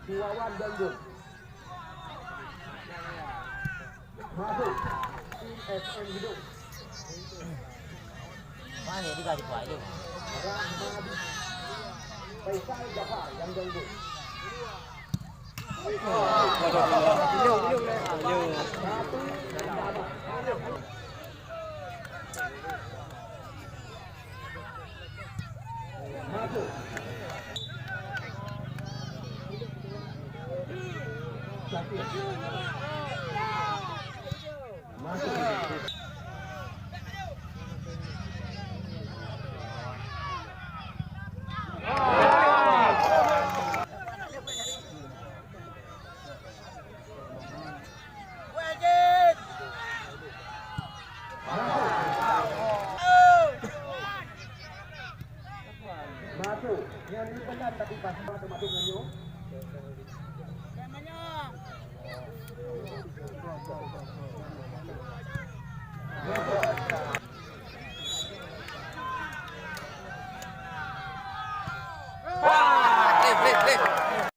Wawan Bandung. Masuk tim SM Hidung. Mana dia gaji kuat dia. Rahmat Faisal Jafar yang Bandung. Satu masuk. Masuk, yang dipelan tapi pas masuk nganyo. Play.